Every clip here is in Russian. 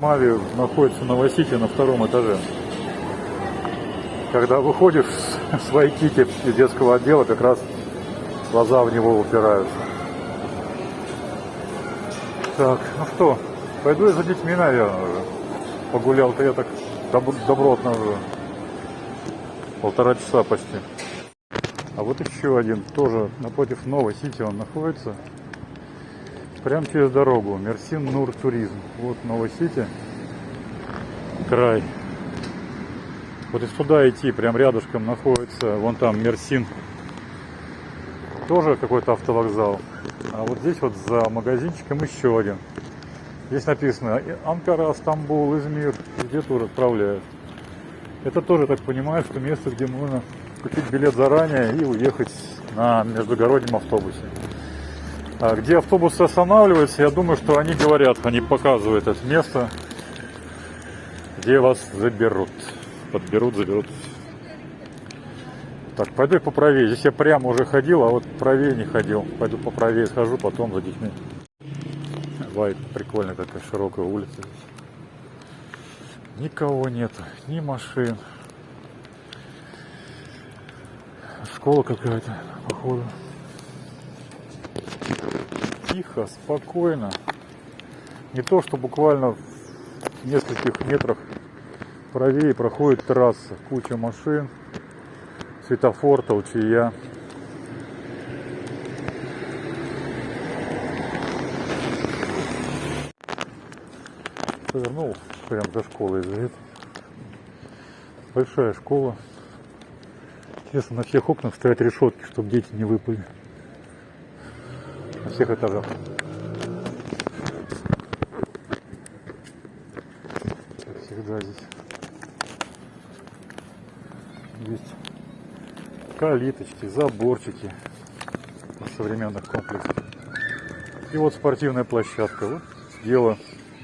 Мави находится на Вайсити на 2-м этаже. Когда выходишь с Вайкики из детского отдела, как раз глаза в него упираются. Так, ну что, пойду я за детьми, наверное, уже. Погулял-то я так добротно уже. 1,5 часа почти. А вот еще один, тоже напротив Новой Сити он находится. Прям через дорогу. Мерсин Нур Туризм. Вот Новой Сити. Край. Вот если туда идти, прям рядышком находится, вон там Мерсин. Тоже какой-то автовокзал. А вот здесь вот за магазинчиком еще один. Здесь написано Анкара, Стамбул, Измир. Где тоже отправляют. Это тоже, так понимаю, что место, где можно купить билет заранее и уехать на междугороднем автобусе. А где автобусы останавливаются, я думаю, что они говорят, они показывают это место, где вас заберут. Подберут, заберут. Так, пойду по правее. Здесь я прямо уже ходил, а вот правее не ходил. Пойду по правее схожу, потом за детьми. Вай, прикольная такая широкая улица здесь. Никого нету, ни машин. Школа какая-то, походу. Тихо, спокойно. Не то, что буквально в нескольких метрах правее проходит трасса. Куча машин, светофор, толчая. Повернул прям за школой. Большая школа. Интересно, на всех окнах стоят решетки, чтобы дети не выпали. На всех этажах. Как всегда здесь есть калиточки, заборчики в современных комплексах. И вот спортивная площадка. Вот дело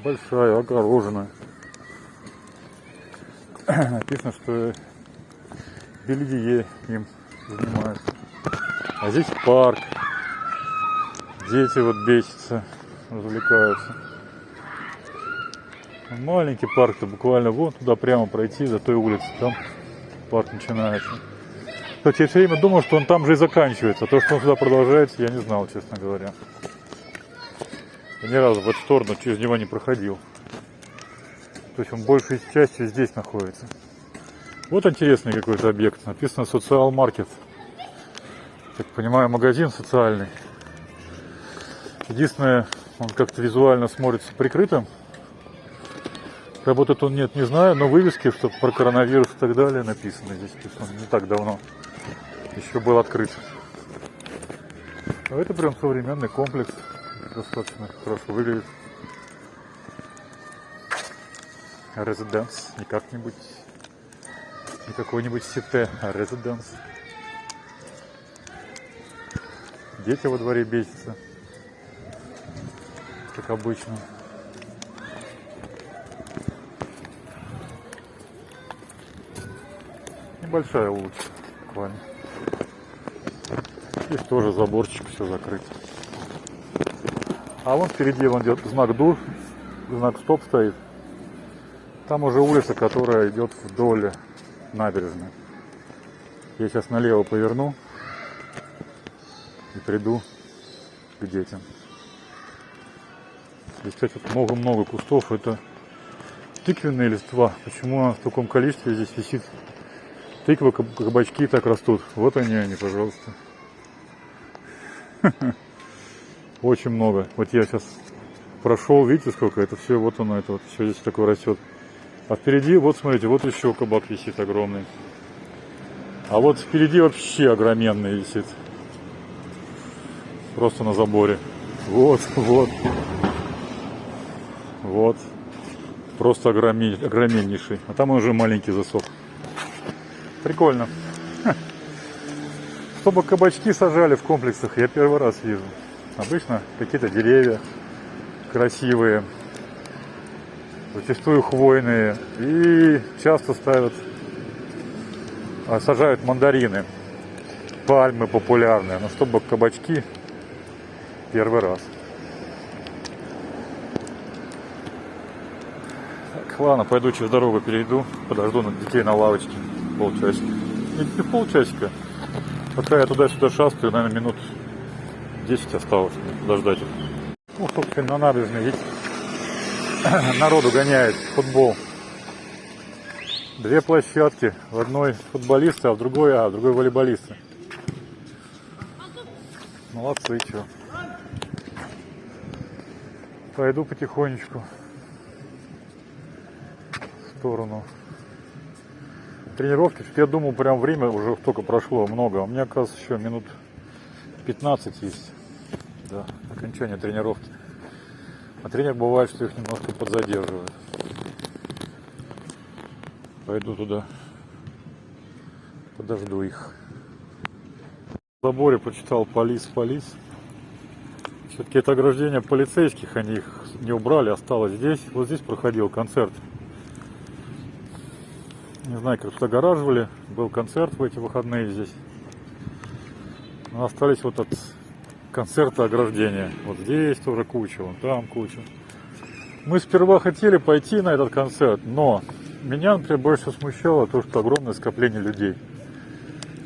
большая, огороженная. Написано, что белье им занимаются. А здесь парк. Дети вот бесятся, развлекаются. Маленький парк-то буквально вон туда прямо пройти, за той улицей. Там парк начинается. Кстати, я все время думал, что он там же и заканчивается. А то, что он сюда продолжается, я не знал, честно говоря. Я ни разу в эту сторону через него не проходил. То есть он большей частью здесь находится. Вот интересный какой-то объект. Написано Social Market. Так понимаю, магазин социальный. Единственное, он как-то визуально смотрится прикрытым. Работает он, нет, не знаю, но вывески, что про коронавирус и так далее написано здесь. То есть он не так давно еще был открыт. А это прям современный комплекс. Достаточно хорошо выглядит. Резиденс, не как-нибудь, не какой-нибудь сите, а резиденс. Дети во дворе бесятся, как обычно. Небольшая улица, буквально. Здесь тоже заборчик, все закрыто. А вон впереди вон идет знак ДУР, знак стоп стоит. Там уже улица, которая идет вдоль набережной. Я сейчас налево поверну и приду к детям. Здесь, кстати, много-много кустов. Это тыквенные листва. Почему она в таком количестве здесь висит? Тыквы, кабачки так растут. Вот они, пожалуйста. Очень много. Вот я сейчас прошел, видите, сколько это все, вот оно, это вот все здесь такое растет. А впереди, вот смотрите, вот еще кабак висит огромный. А вот впереди вообще огроменный висит. Просто на заборе. Вот, вот. Вот. Просто огроменнейший. А там уже маленький засох. Прикольно. Чтобы кабачки сажали в комплексах, я первый раз вижу. Обычно какие-то деревья красивые, зачастую хвойные, и часто сажают мандарины, пальмы популярные, но чтобы кабачки первый раз. Так, ладно, пойду через дорогу перейду, подожду на детей на лавочке полчасика. Не полчасика. Пока я туда-сюда шастаю, наверное, минут 10 осталось подождать их. Ну, собственно, на набережной, видите, народу гоняет футбол. Две площадки, в одной футболисты, а в другой волейболисты. Молодцы, чё. Пойду потихонечку в сторону тренировки. Я думал, прям время уже только прошло много. У меня, оказывается, еще минут 15 есть до окончания тренировки. А тренер бывает, что их немножко подзадерживает. Пойду туда, подожду их. В заборе почитал полис. Все-таки это ограждение полицейских, они их не убрали, осталось здесь. Вот здесь проходил концерт. Не знаю, как тут огораживали. Был концерт в эти выходные здесь. Но остались вот от концерта ограждения. Вот здесь тоже куча, вон там куча. Мы сперва хотели пойти на этот концерт, но меня, например, больше смущало то, что огромное скопление людей.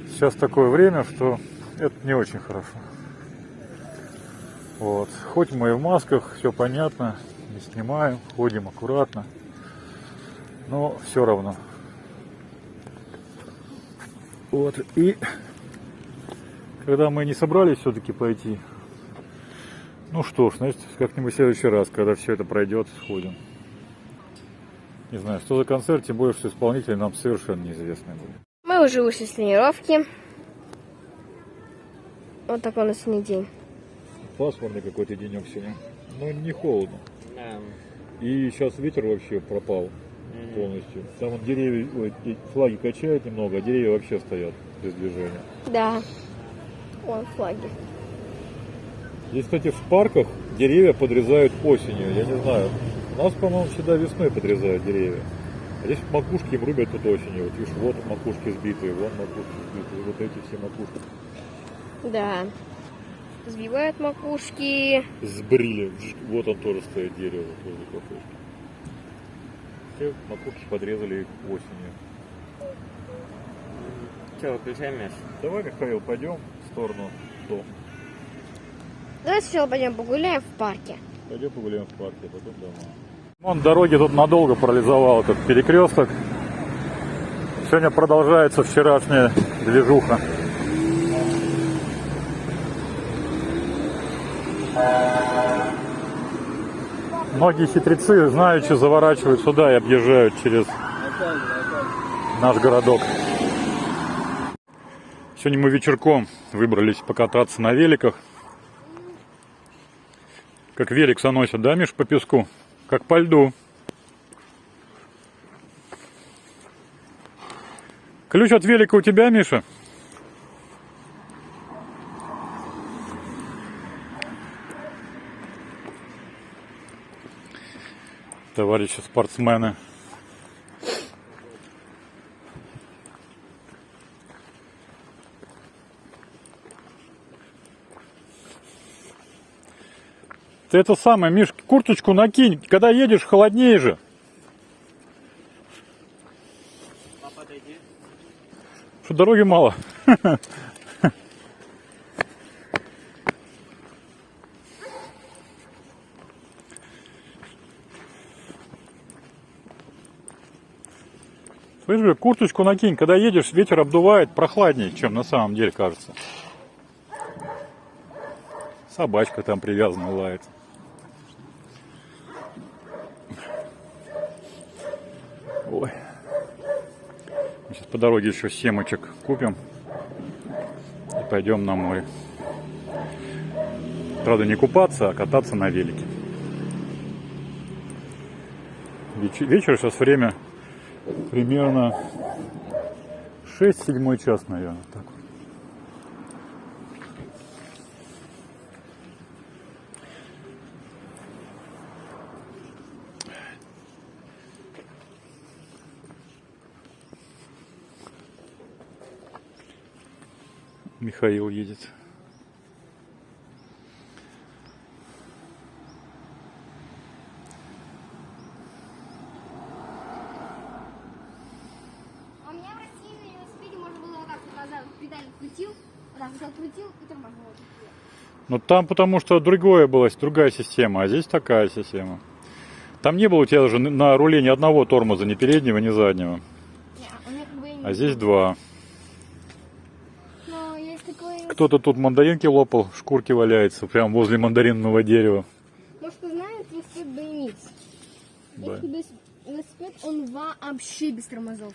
Сейчас такое время, что это не очень хорошо. Вот. Хоть мы и в масках, все понятно, не снимаем, ходим аккуратно, но все равно. Вот. И когда мы не собрались все-таки пойти, ну что ж, значит, как-нибудь в следующий раз, когда все это пройдет, сходим. Не знаю, что за концерт, тем более, что исполнители нам совершенно неизвестны были. Мы уже вышли с тренировки. Вот такой у нас сегодня день. Пасмурный какой-то денек сегодня, но не холодно. И сейчас ветер вообще пропал полностью. Там вот деревья, флаги качают немного, а деревья вообще стоят без движения. Да, вон флаги. Здесь, кстати, в парках деревья подрезают осенью, я не знаю. У нас, по-моему, всегда весной подрезают деревья. А здесь макушки им рубят тут осенью. Вот видишь, вот макушки сбитые, вон макушки сбитые, вот эти все макушки. Да. Сбивают макушки. Сбрили. Вот он тоже стоит, дерево возле кафешки. Все макушки подрезали их осенью. Че, выключаем мяч? Давай, Михаил, пойдем в сторону дома. Давай сначала пойдем погуляем в парке. Пойдем погуляем в парке, а потом домой. Вон дороги тут надолго парализовал этот перекресток. Сегодня продолжается вчерашняя движуха. Многие хитрецы, знаючи, заворачивают сюда и объезжают через наш городок. Сегодня мы вечерком выбрались покататься на великах. Как велик заносят, да, Миш, по песку? Как по льду. Ключ от велика у тебя, Миша? Товарищи спортсмены. Ты это самое, Миш, курточку накинь, когда едешь, холоднее же. Что дороги мало. Слышь, курточку накинь, когда едешь, ветер обдувает, прохладнее, чем на самом деле кажется. Собачка там привязанная лает. Ой. Сейчас по дороге еще семечек купим и пойдем на море. Правда, не купаться, а кататься на велике. Вечер, сейчас время примерно 6-7 час, наверное. Так. Михаил едет. так вот открутил и тормознул. Ну там потому что другая система, а здесь такая система. Там не было у тебя даже на руле ни одного тормоза, ни переднего, ни заднего. Не, у меня как бы и не А здесь два. Но есть такой... Кто-то тут мандаринки лопал, шкурки валяются прямо возле мандаринного дерева. Может, кто знает, велосипед BMX. Да. Этот велосипед, он вообще без тормозов.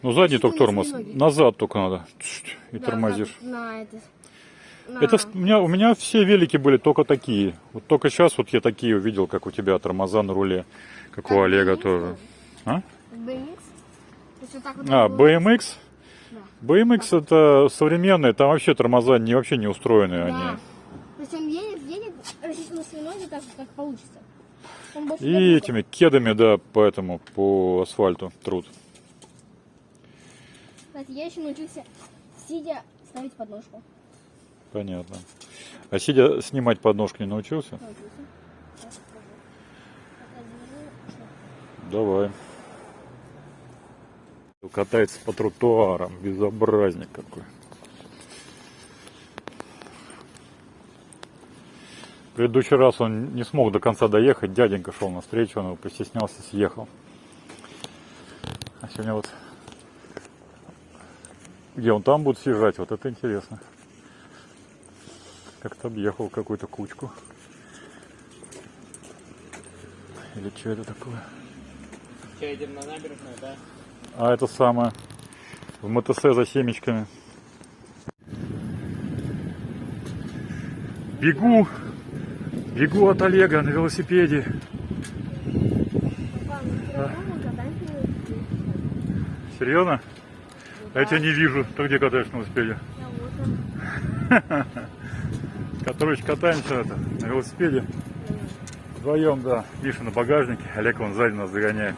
Ну задний Что только тормоз, ноги? назад только надо. И Да, тормозишь. На это. Это у меня все велики были только такие. Вот только сейчас вот я такие увидел, как у тебя тормоза на руле, как у Олега тоже. А? BMX? То есть вот так вот А, было. BMX? Да. BMX это современные, там вообще тормоза вообще не устроены Да. они. То есть он едет, рассчитан на свои ноги так, как получится. Он больше И тормозов. этими кедами, да, поэтому по асфальту труд. Кстати, я еще научился сидя ставить подножку. Понятно. А сидя снимать подножку не научился? Научился. Сейчас покажу. Это Давай. Катается по тротуарам, безобразник какой. В предыдущий раз он не смог до конца доехать, дяденька шел навстречу, он его постеснялся, съехал. А сегодня вот... Где он там будет съезжать, вот это интересно. Как-то объехал какую-то кучку. Или что это такое? Че, идем на набережную, да? А это самое, в МТС за семечками. Бегу от Олега на велосипеде. Серьезно? А я тебя не вижу. Ты где катаешься на велосипеде? Короче, катаемся на велосипеде. Вдвоем, да. Миша на багажнике, Олег вон сзади нас догоняет.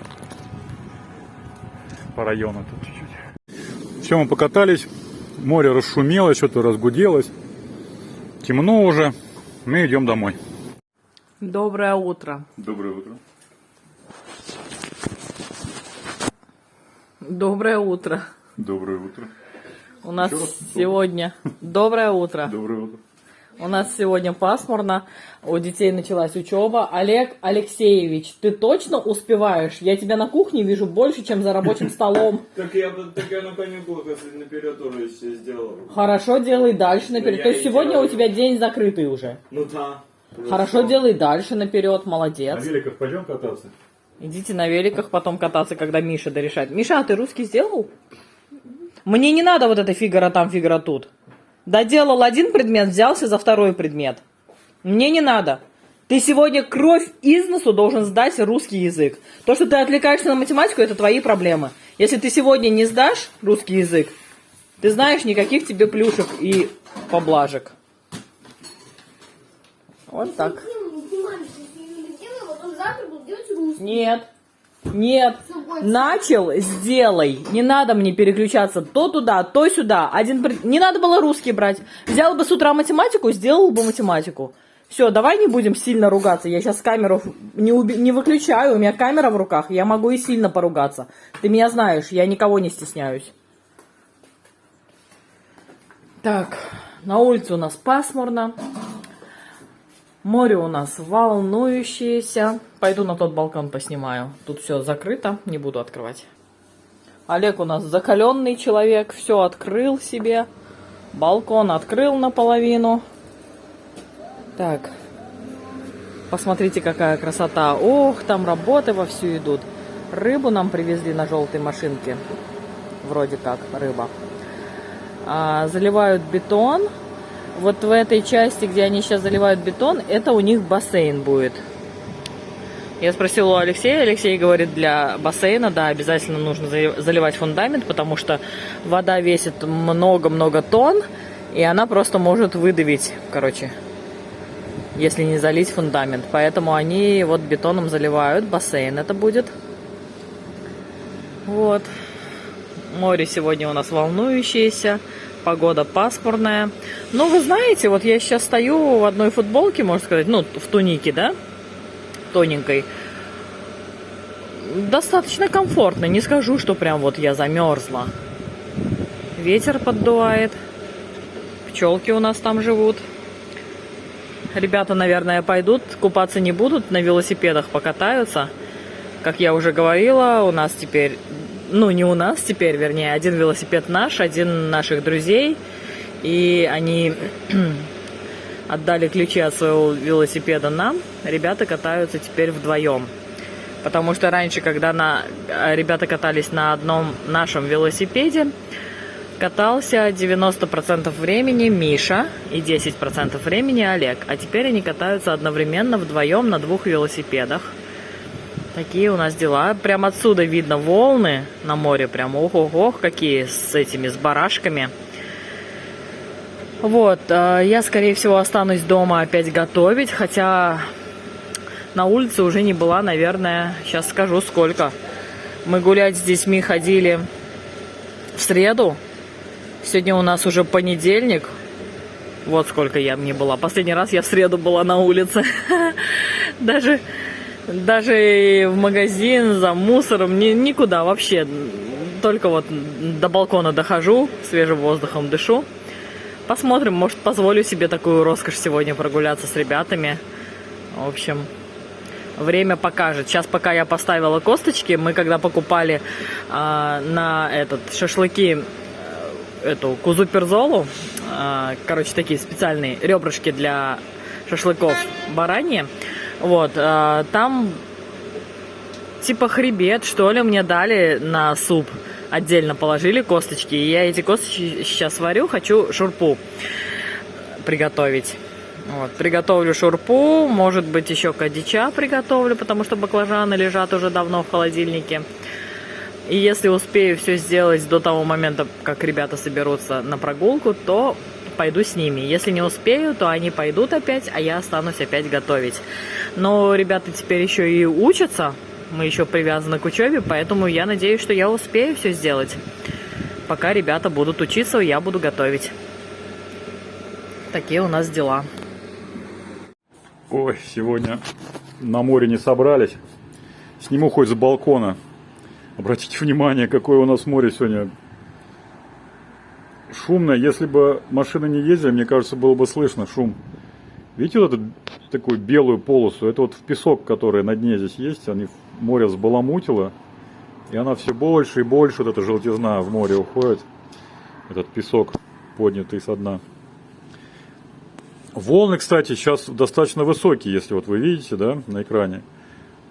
По району тут чуть-чуть. Все, мы покатались. Море расшумело, что-то разгуделось. Темно уже. Мы идем домой. Доброе утро. Доброе утро. Доброе утро. Доброе утро. У нас Еще раз сегодня... Доброе утро. Доброе утро. У нас сегодня пасмурно. У детей началась учеба. Олег Алексеевич, ты точно успеваешь? Я тебя на кухне вижу больше, чем за рабочим столом. Так я на каникулах, если наперед уже все сделал. Хорошо, делай дальше наперед. я То есть и сегодня делаю. у тебя день закрытый уже. Ну да. Хорошо, делай дальше наперед, На молодец. великах пойдем кататься? Идите на великах потом кататься, когда Миша дорешает. Миша, а ты русский сделал? Мне не надо вот это фигура там, фигура тут. Доделал один предмет, взялся за второй предмет. Мне не надо. Ты сегодня кровь из носу должен сдать русский язык. То, что ты отвлекаешься на математику, это твои проблемы. Если ты сегодня не сдашь русский язык, ты знаешь, никаких тебе плюшек и поблажек. Вот так. Нет. Нет. Начал, сделай. Не надо мне переключаться то туда, то сюда. Не надо было русский брать. Взял бы с утра математику, сделал бы математику. Все, давай не будем сильно ругаться. Я сейчас камеру не выключаю, у меня камера в руках. Я могу и сильно поругаться. Ты меня знаешь, я никого не стесняюсь. Так, на улице у нас пасмурно. Море у нас волнующееся. Пойду на тот балкон поснимаю. Тут все закрыто, не буду открывать. Олег у нас закаленный человек. Все открыл себе. Балкон открыл наполовину. Так. Посмотрите, какая красота. Ох, там работы вовсю идут. Рыбу нам привезли на желтой машинке. Вроде как рыба. Заливают бетон. Вот в этой части, где они сейчас заливают бетон, это у них бассейн будет. Я спросила у Алексея. Алексей говорит, для бассейна, да, обязательно нужно заливать фундамент, потому что вода весит много-много тонн, и она просто может выдавить, короче, если не залить фундамент. Поэтому они вот бетоном заливают. Бассейн это будет. Вот. Море сегодня у нас волнующееся. Погода пасмурная. Ну, вы знаете, вот я сейчас стою в одной футболке, можно сказать, ну, в тунике, да, тоненькой. Достаточно комфортно. Не скажу, что прям вот я замерзла. Ветер поддувает. пчелки у нас там живут. Ребята, наверное, пойдут, купаться не будут, на велосипедах покатаются. Как я уже говорила, у нас теперь, ну не у нас теперь, вернее, один велосипед наш, один наших друзей. И они отдали ключи от своего велосипеда нам. Ребята катаются теперь вдвоем. Потому что раньше, когда ребята катались на одном нашем велосипеде, катался 90% времени Миша и 10% времени Олег. А теперь они катаются одновременно вдвоем на двух велосипедах. Такие у нас дела. Прям отсюда видно волны на море. Прям ох-ох-ох, какие с барашками. Вот, я, скорее всего, останусь дома опять готовить. Хотя на улице уже не была, наверное, сейчас скажу сколько. Мы гулять с детьми ходили в среду. Сегодня у нас уже понедельник. Вот сколько я не была. Последний раз я в среду была на улице. Даже в магазин за мусором никуда вообще. Только вот до балкона дохожу, свежим воздухом дышу. Посмотрим, может, позволю себе такую роскошь сегодня прогуляться с ребятами. В общем, время покажет. Сейчас, пока я поставила косточки, мы когда покупали на шашлыки эту кузу-перзолу, короче, такие специальные ребрышки для шашлыков бараньи, вот, там типа хребет, что ли, мне дали на суп, отдельно положили косточки, и я эти косточки сейчас варю, хочу шурпу приготовить. Вот, приготовлю шурпу, может быть, еще кадича приготовлю, потому что баклажаны лежат уже давно в холодильнике. И если успею все сделать до того момента, как ребята соберутся на прогулку, то пойду с ними. Если не успею, то они пойдут опять, а я останусь опять готовить. Но ребята теперь еще и учатся, мы еще привязаны к учебе, поэтому я надеюсь, что я успею все сделать. Пока ребята будут учиться, я буду готовить. Такие у нас дела. Ой, сегодня на море не собрались. Сниму хоть с балкона. Обратите внимание, какое у нас море сегодня шумное. Если бы машины не ездили, мне кажется, было бы слышно шум. Видите вот эту такую белую полосу? Это вот в песок, который на дне здесь есть. Море взбаламутило. И она все больше и больше, вот эта желтизна в море уходит. Этот песок, поднятый со дна. Волны, кстати, сейчас достаточно высокие, если вот вы видите, да, на экране.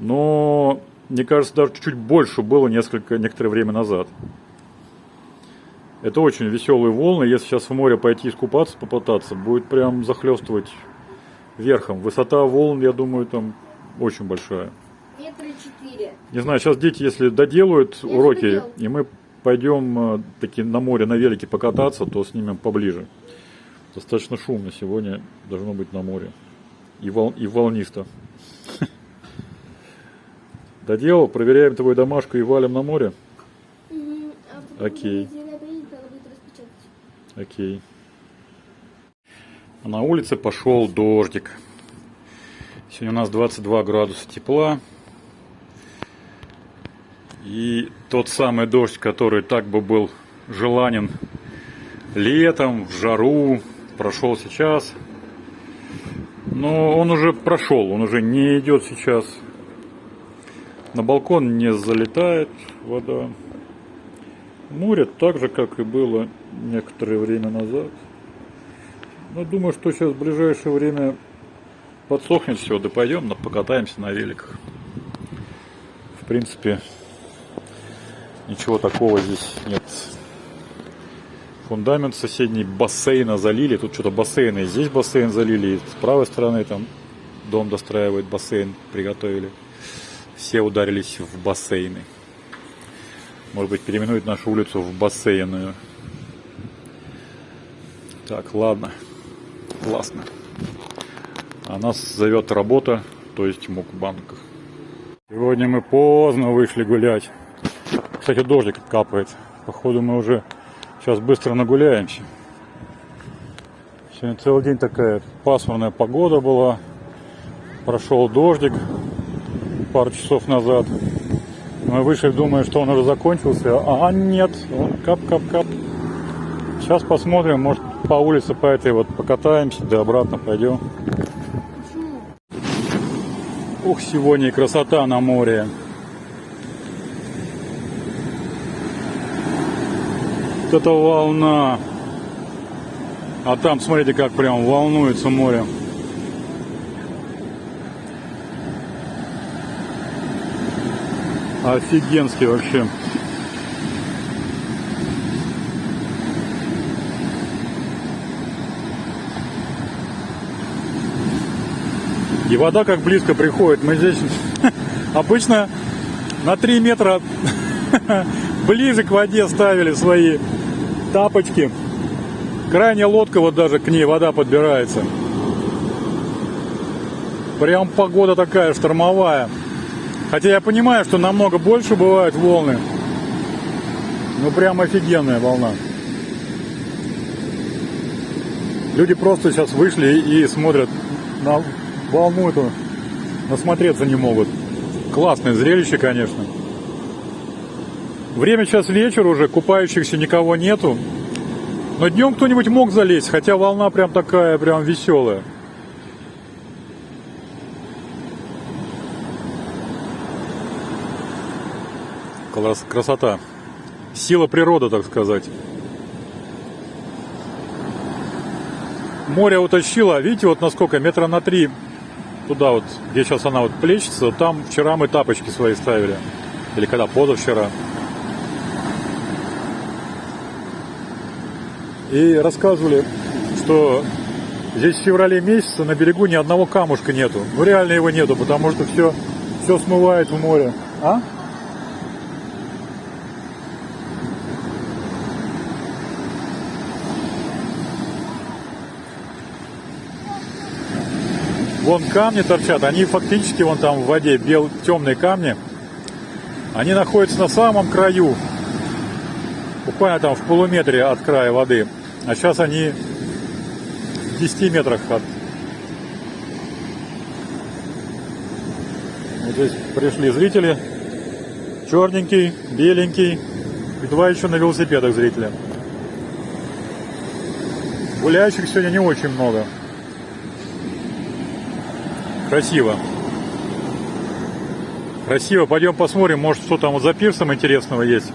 Но, мне кажется, даже чуть-чуть больше было некоторое время назад. Это очень веселые волны. Если сейчас в море пойти искупаться, попытаться, будет прям захлестывать верхом. Высота волн, я думаю, там очень большая. Метра 4. Не знаю, сейчас дети, если доделают уроки, и мы пойдем таки на море на велике покататься, то снимем поближе. Достаточно шумно сегодня должно быть на море. И волнисто. Доделал, проверяем твою домашку и валим на море. Окей. Окей. На улице пошел дождик. Сегодня у нас 22 градуса тепла. И тот самый дождь, который так бы был желанен летом, в жару, прошел сейчас. Но он уже прошел, он уже не идет сейчас. На балкон не залетает вода. Море так же, как и было некоторое время назад. Но думаю, что сейчас в ближайшее время подсохнет все, да пойдем покатаемся на великах. В принципе, ничего такого здесь нет. Фундамент соседний бассейна залили. Тут что-то бассейны. Здесь бассейн залили. И с правой стороны там дом достраивает, бассейн приготовили. Все ударились в бассейны. Может быть, переименуют нашу улицу в бассейную. Так, ладно. Классно. А нас зовет работа, то есть мукбанг. Сегодня мы поздно вышли гулять. Кстати, дождик капает. Походу мы уже сейчас быстро нагуляемся. Сегодня целый день такая пасмурная погода была. Прошел дождик пару часов назад. Мы вышли, думая, что он уже закончился. А нет, он кап-кап-кап. Сейчас посмотрим, может по улице по этой вот покатаемся, да обратно пойдем. Почему? Ух, сегодня и красота на море. Вот это волна. А там, смотрите, как прям волнуется море. Офигенски вообще. И вода как близко приходит. Мы здесь обычно на 3 метра ближе к воде ставили свои тапочки. Крайняя лодка, вот даже к ней вода подбирается. Прям погода такая штормовая. Хотя я понимаю, что намного больше бывают волны. Ну прям офигенная волна. Люди просто сейчас вышли и смотрят на волну эту, насмотреться не могут. Классное зрелище, конечно. Время сейчас вечер уже, купающихся никого нету. Но днем кто-нибудь мог залезть, хотя волна прям такая, прям веселая. Красота. Сила природы, так сказать. Море утащило, видите, вот насколько, метра на 3 туда вот, где сейчас она вот плещется, там вчера мы тапочки свои ставили. Или когда, позавчера. И рассказывали, что здесь в феврале месяце на берегу ни одного камушка нету. Ну реально его нету, потому что все смывает в море. А? Вон камни торчат, они фактически вон там в воде, темные камни. Они находятся на самом краю, буквально там в полуметре от края воды. А сейчас они в 10 метрах от... Вот здесь пришли зрители. Черненький, беленький. И 2 еще на велосипедах зрители. Гуляющих сегодня не очень много. Красиво. Красиво. Пойдем посмотрим, может, что там вот за пирсом интересного есть.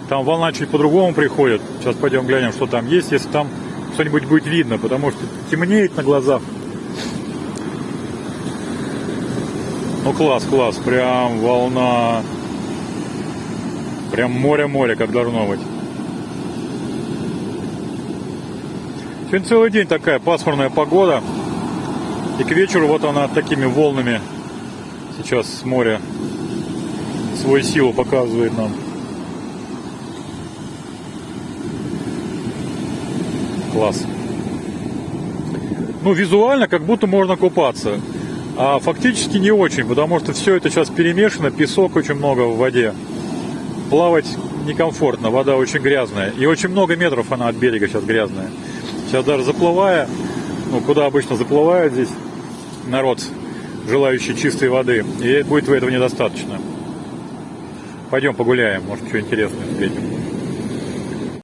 Там волна чуть по-другому приходит. Сейчас пойдем глянем, что там есть, если там что-нибудь будет видно, потому что темнеет на глазах. Ну, класс, класс. Прям волна. Прям море-море, как должно быть. Сегодня целый день такая пасмурная погода. И к вечеру вот она такими волнами сейчас с моря свою силу показывает нам. Класс. Ну, визуально как будто можно купаться. А фактически не очень, потому что все это сейчас перемешано, песок очень много в воде. Плавать некомфортно, вода очень грязная. И очень много метров она от берега сейчас грязная. Сейчас даже заплывая, ну, куда обычно заплывает здесь народ, желающий чистой воды, и будет этого недостаточно. Пойдем погуляем, может, что интересное встретим.